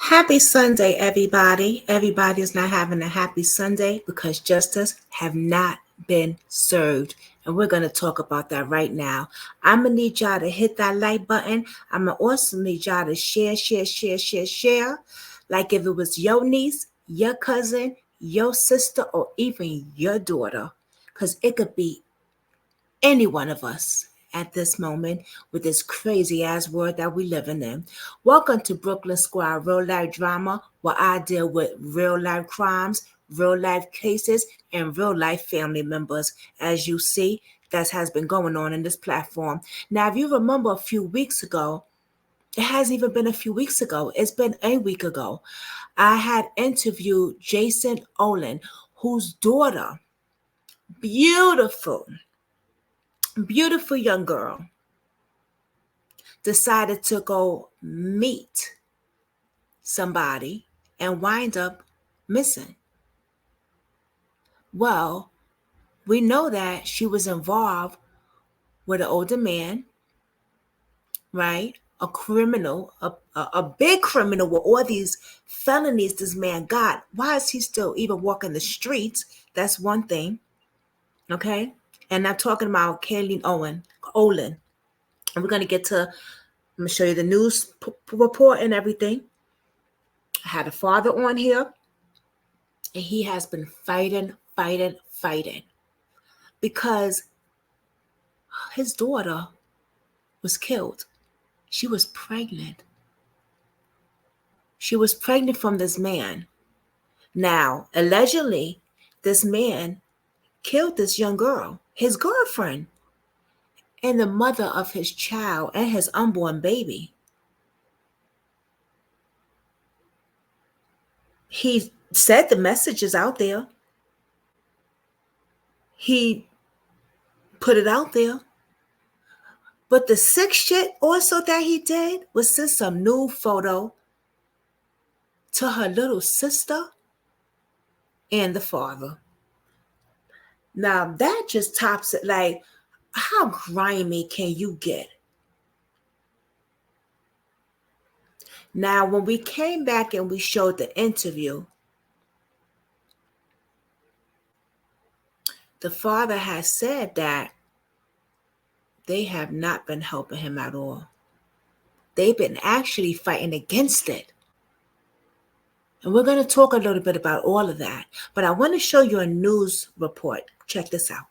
Happy Sunday, everybody. Everybody is not having a happy Sunday because justice have not been served. And we're going to talk about that right now. I'm going to need y'all to hit that like button. I'm going to also need y'all to share. Like if it was your niece, your cousin, your sister, or even your daughter. Because it could be any one of us at this moment with this crazy ass world that we living in. Welcome to Brooklyn Squad Real Life Drama, where I deal with real life crimes, real life cases, and real life family members. As you see, that has been going on in this platform. Now, if you remember a few weeks ago, it hasn't even been a few weeks ago, it's been a week ago, I had interviewed Jason Oling, whose daughter, beautiful, beautiful young girl, decided to go meet somebody and wind up missing. Well, we know that she was involved with an older man, right? A criminal, a big criminal with all these felonies this man got. Why is he still even walking the streets? That's one thing, okay? And I'm talking about Kaylene Oehling. And we're going to get to, I'm going to show you the news report and everything. I had a father on here, and he has been fighting because his daughter was killed. She was pregnant. She was pregnant from this man. Now, allegedly, this man killed this young girl, his girlfriend, and the mother of his child and his unborn baby. He said the message is out there. He put it out there. But the sick shit also that he did was send some nude photo to her little sister and the father. Now that just tops it. Like, how grimy can you get? Now, when we came back and we showed the interview, the father has said that they have not been helping him at all. They've been actually fighting against it. And we're going to talk a little bit about all of that. But I want to show you a news report. Check this out.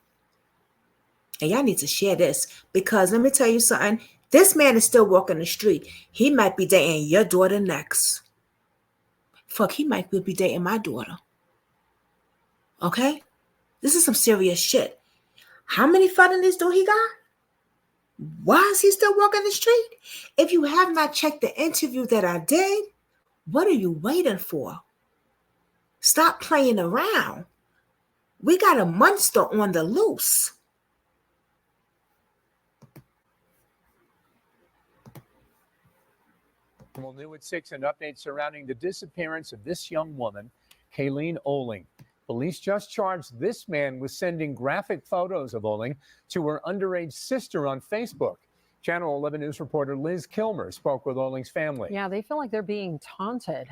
And y'all need to share this because let me tell you something. This man is still walking the street. He might be dating your daughter next. Fuck, he might be dating my daughter. Okay? This is some serious shit. How many felonies do he got? Why is he still walking the street? If you have not checked the interview that I did, what are you waiting for? Stop playing around. We got a monster on the loose. Well, new at 6, an update surrounding the disappearance of this young woman, Kaylene Oehling. Police just charged this man with sending graphic photos of Oehling to her underage sister on Facebook. Channel 11 News reporter Liz Kilmer spoke with Oehling's family. Yeah, they feel like they're being taunted.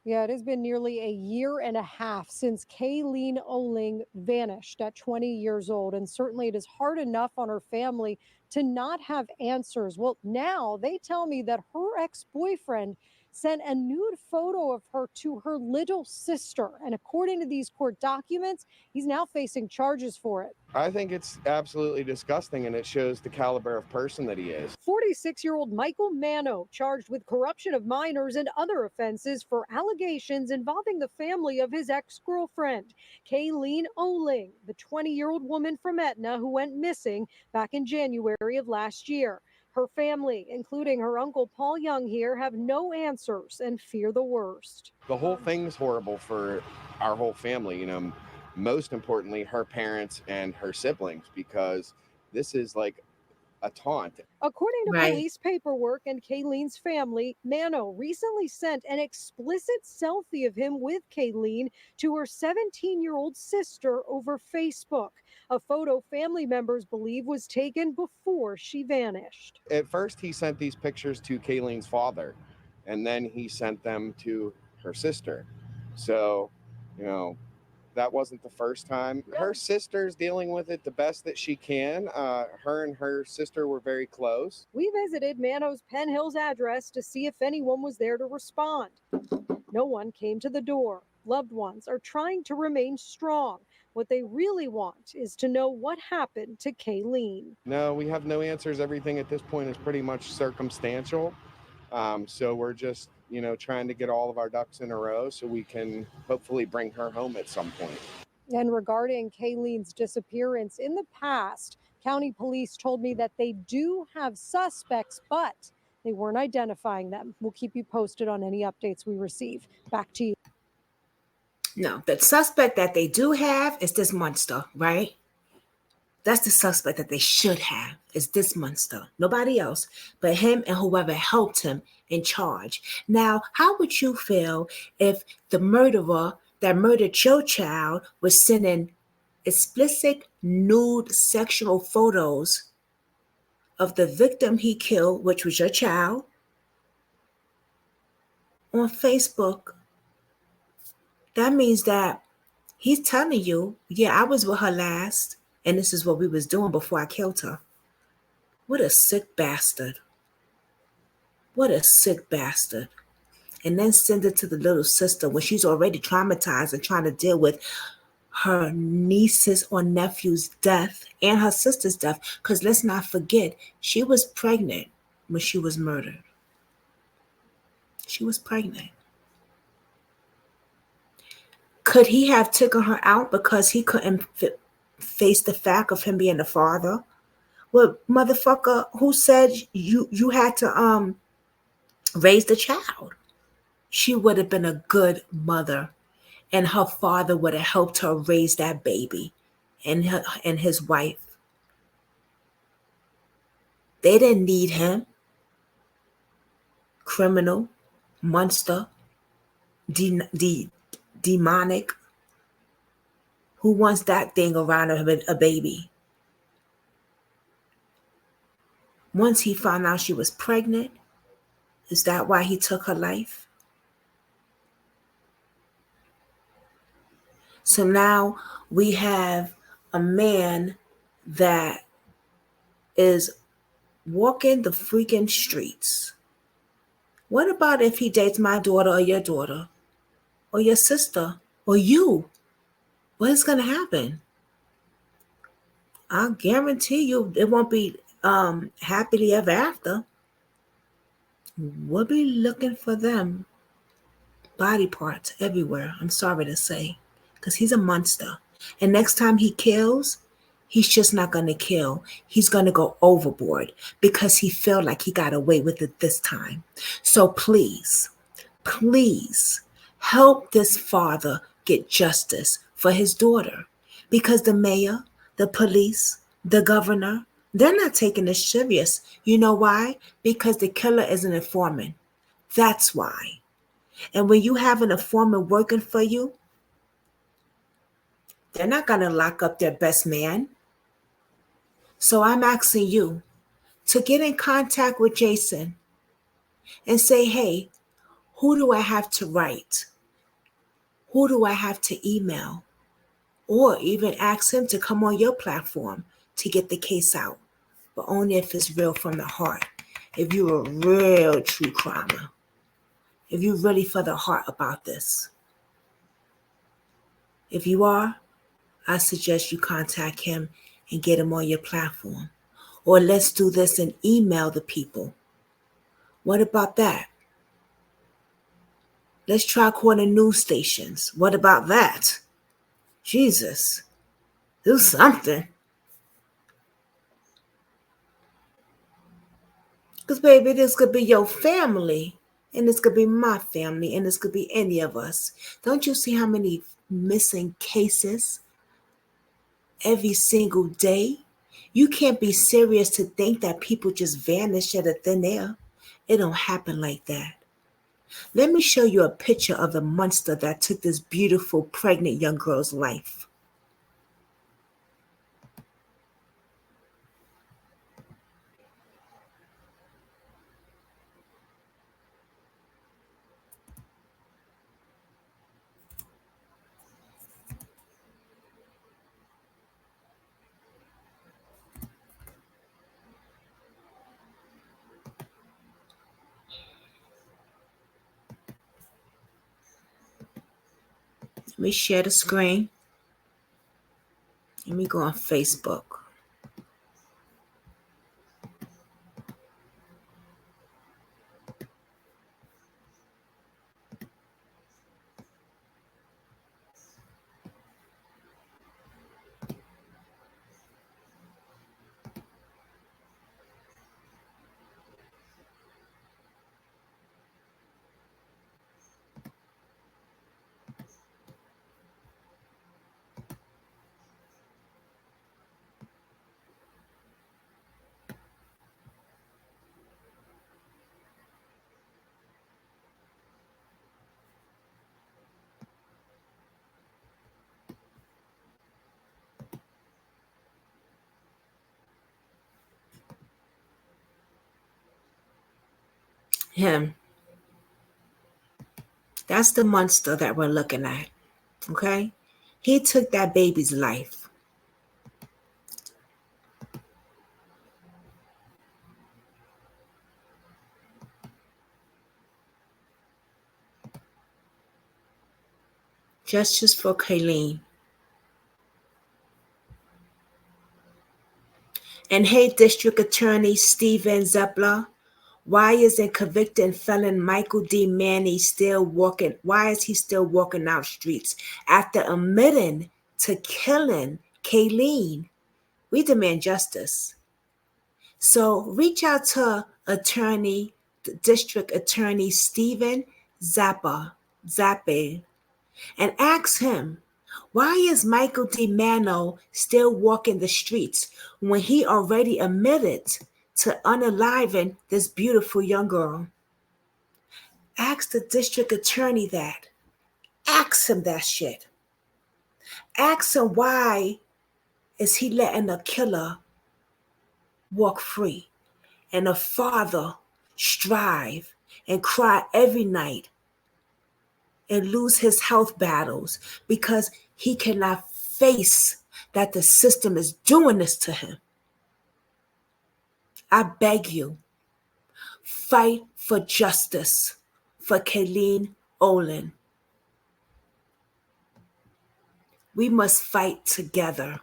Yeah, it has been nearly a year and a half since Kaylene Oehling vanished at 20 years old. And certainly it is hard enough on her family to not have answers. Well, now they tell me that her ex-boyfriend sent a nude photo of her to her little sister. And according to these court documents, he's now facing charges for it. I think it's absolutely disgusting, and it shows the caliber of person that he is. 46-year-old Michael Manno charged with corruption of minors and other offenses for allegations involving the family of his ex-girlfriend, Kaylene Oehling, the 20-year-old woman from Etna who went missing back in January of last year. Her family, including her uncle Paul Young here, have no answers and fear the worst. The whole thing's horrible for our whole family, most importantly, her parents and her siblings, because this is like a taunt. According to police paperwork and Kaylene's family, Manno recently sent an explicit selfie of him with Kaylene to her 17-year-old sister over Facebook. A photo family members believe was taken before she vanished. At first, he sent these pictures to Kaylene's father, and then he sent them to her sister. So, you know, that wasn't the first time. Her sister's dealing with it the best that she can. Her and her sister were very close. We visited Manno's Penn Hills address to see if anyone was there to respond. No one came to the door. Loved ones are trying to remain strong. What they really want is to know what happened to Kaylene. No, we have no answers. Everything at this point is pretty much circumstantial. So we're just, trying to get all of our ducks in a row so we can hopefully bring her home at some point. And regarding Kaylene's disappearance, in the past, county police told me that they do have suspects, but they weren't identifying them. We'll keep you posted on any updates we receive. Back to you. No, the suspect that they do have is this monster, right? That's the suspect that they should have, is this monster. Nobody else but him and whoever helped him in charge. Now, how would you feel if the murderer that murdered your child was sending explicit nude sexual photos of the victim he killed, which was your child, on Facebook? That means that he's telling you, yeah, I was with her last, and this is what we was doing before I killed her. What a sick bastard. What a sick bastard. And then send it to the little sister when she's already traumatized and trying to deal with her niece's or nephew's death and her sister's death. Because let's not forget, she was pregnant when she was murdered. She was pregnant. Could he have taken her out because he couldn't face the fact of him being the father? Well, motherfucker, who said you had to raise the child? She would have been a good mother, and her father would have helped her raise that baby and his wife. They didn't need him. Criminal, monster, demonic. Who wants that thing around a baby? Once he found out she was pregnant, is that why he took her life? So now we have a man that is walking the freaking streets. What about if he dates my daughter or your sister or you? What is going to happen? I'll guarantee you it won't be happily ever after. We'll be looking for them body parts everywhere, I'm sorry to say, because he's a monster. And next time he kills, he's just not going to kill. He's going to go overboard because he felt like he got away with it this time. So please help this father get justice for his daughter, because the mayor, the police, the governor, they're not taking this serious. You know why? Because the killer is an informant. That's why. And when you have an informant working for you, they're not going to lock up their best man. So I'm asking you to get in contact with Jason and say, hey, who do I have to write? Who do I have to email? Or even ask him to come on your platform to get the case out. But only if it's real from the heart. If you're a real true crimer. If you're really for the heart about this. If you are, I suggest you contact him and get him on your platform. Or let's do this and email the people. What about that? Let's try calling news stations. What about that? Jesus, do something. Because, baby, this could be your family. And this could be my family. And this could be any of us. Don't you see how many missing cases every single day? You can't be serious to think that people just vanish out of thin air. It don't happen like that. Let me show you a picture of the monster that took this beautiful pregnant young girl's life. Let me share the screen. Let me go on Facebook. Him. That's the monster that we're looking at. Okay? He took that baby's life. Justice for Kaylene. And hey, District Attorney Steven Zepler, why isn't convicted felon Michael D Manno still walking? Why is he still walking out streets after admitting to killing Kaylene? We demand justice. So reach out to District Attorney Steven Zappe, and ask him, why is Michael D Manno still walking the streets when he already admitted to unaliving this beautiful young girl? Ask the district attorney that. Ask him that shit. Ask him, why is he letting a killer walk free and a father strive and cry every night and lose his health battles because he cannot face that the system is doing this to him? I beg you, fight for justice for Kaylene Oehling. We must fight together.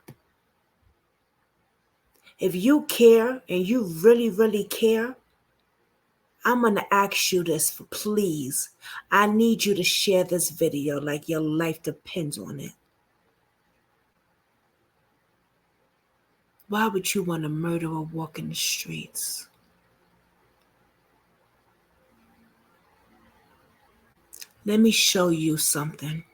If you care and you really, really care, I'm going to ask you this, please. I need you to share this video like your life depends on it. Why would you want a murderer walk in the streets? Let me show you something.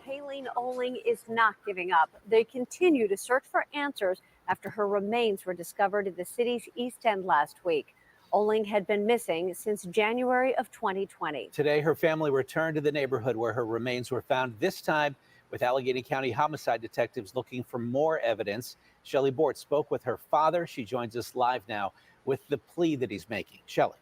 Kaylene Oehling is not giving up. They continue to search for answers after her remains were discovered in the city's East End last week. Oehling had been missing since January of 2020. Today, her family returned to the neighborhood where her remains were found, this time with Allegheny County homicide detectives looking for more evidence. Shelley Bort spoke with her father. She joins us live now with the plea that he's making. Shelley.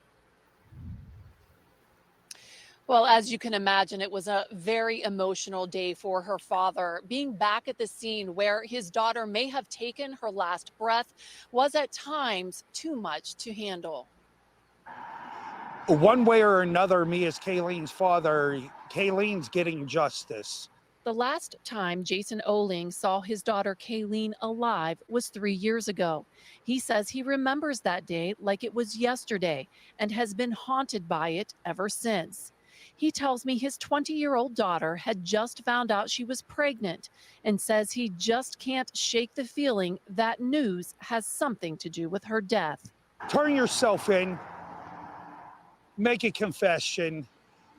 Well, as you can imagine, it was a very emotional day for her father. Being back at the scene where his daughter may have taken her last breath was at times too much to handle. One way or another, me as Kaylene's father, Kaylene's getting justice. The last time Jason Oehling saw his daughter Kaylene alive was 3 years ago. He says he remembers that day like it was yesterday and has been haunted by it ever since. He tells me his 20-year-old daughter had just found out she was pregnant and says he just can't shake the feeling that news has something to do with her death. Turn yourself in, make a confession.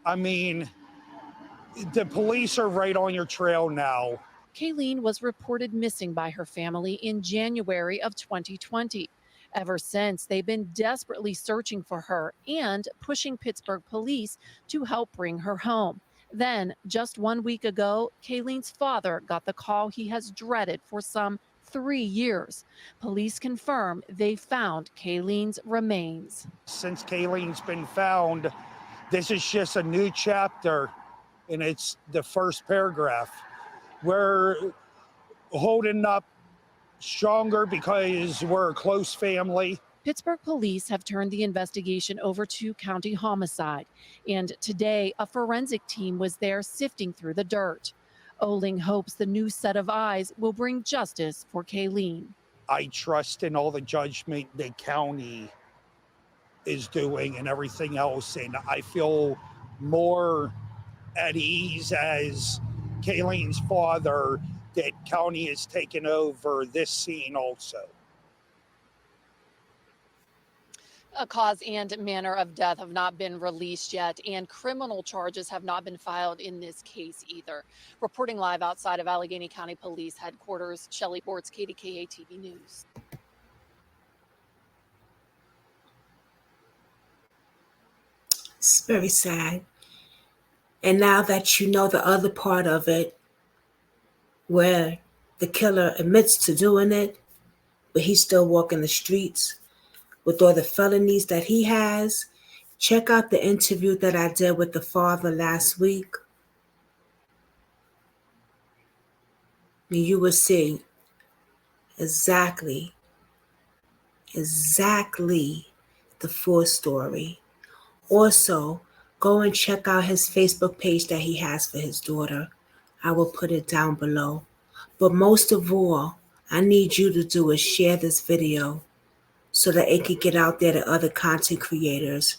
I mean, the police are right on your trail now. Kaylene was reported missing by her family in January of 2020. Ever since, they've been desperately searching for her and pushing Pittsburgh police to help bring her home. Then, just 1 week ago, Kaylene's father got the call he has dreaded for some 3 years. Police confirm they found Kaylene's remains. Since Kaylene's been found, this is just a new chapter, and it's the first paragraph. We're holding up stronger because we're a close family. Pittsburgh police have turned the investigation over to county homicide, and today a forensic team was there sifting through the dirt. Oehling hopes the new set of eyes will bring justice for Kaylene. I trust in all the judgment the county is doing and everything else, and I feel more at ease as Kaylene's father that county has taken over this scene also. A cause and manner of death have not been released yet, and criminal charges have not been filed in this case either. Reporting live outside of Allegheny County Police Headquarters, Shelley Bortz, KDKA TV News. It's very sad. And now that you know the other part of it, where the killer admits to doing it, but he's still walking the streets with all the felonies that he has, check out the interview that I did with the father last week. And you will see exactly the full story. Also, go and check out his Facebook page that he has for his daughter. I will put it down below. But most of all, I need you to do is share this video so that it can get out there to other content creators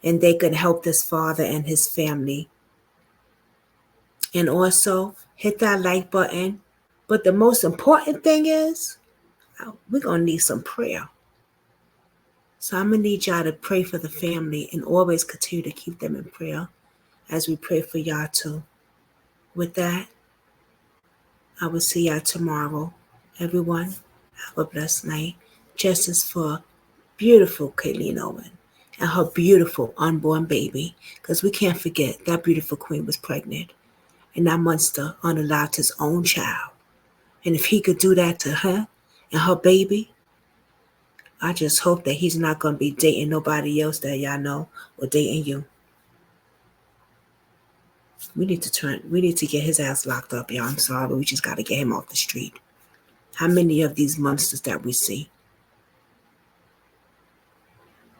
and they can help this father and his family. And also, hit that like button. But the most important thing is, we're going to need some prayer. So I'm going to need y'all to pray for the family and always continue to keep them in prayer as we pray for y'all too. With that, I will see y'all tomorrow. Everyone, have a blessed night. Justice for beautiful Kaylene Oehling and her beautiful unborn baby, because we can't forget that beautiful queen was pregnant and that monster unalived his own child. And if he could do that to her and her baby, I just hope that he's not going to be dating nobody else that y'all know or dating you. We need to get his ass locked up, y'all. I'm sorry, but we just got to get him off the street. How many of these monsters that we see?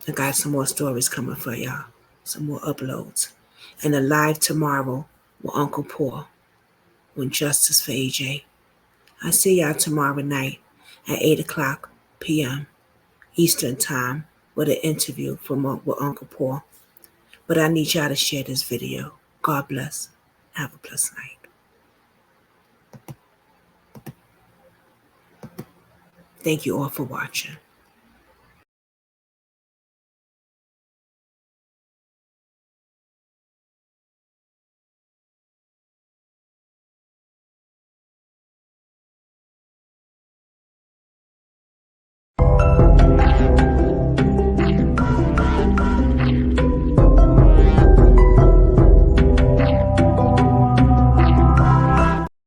I got some more stories coming for y'all. Some more uploads. And a live tomorrow with Uncle Paul on Justice for AJ. I see y'all tomorrow night at 8 o'clock p.m. Eastern Time with an interview with Uncle Paul. But I need y'all to share this video. God bless. Have a blessed night. Thank you all for watching.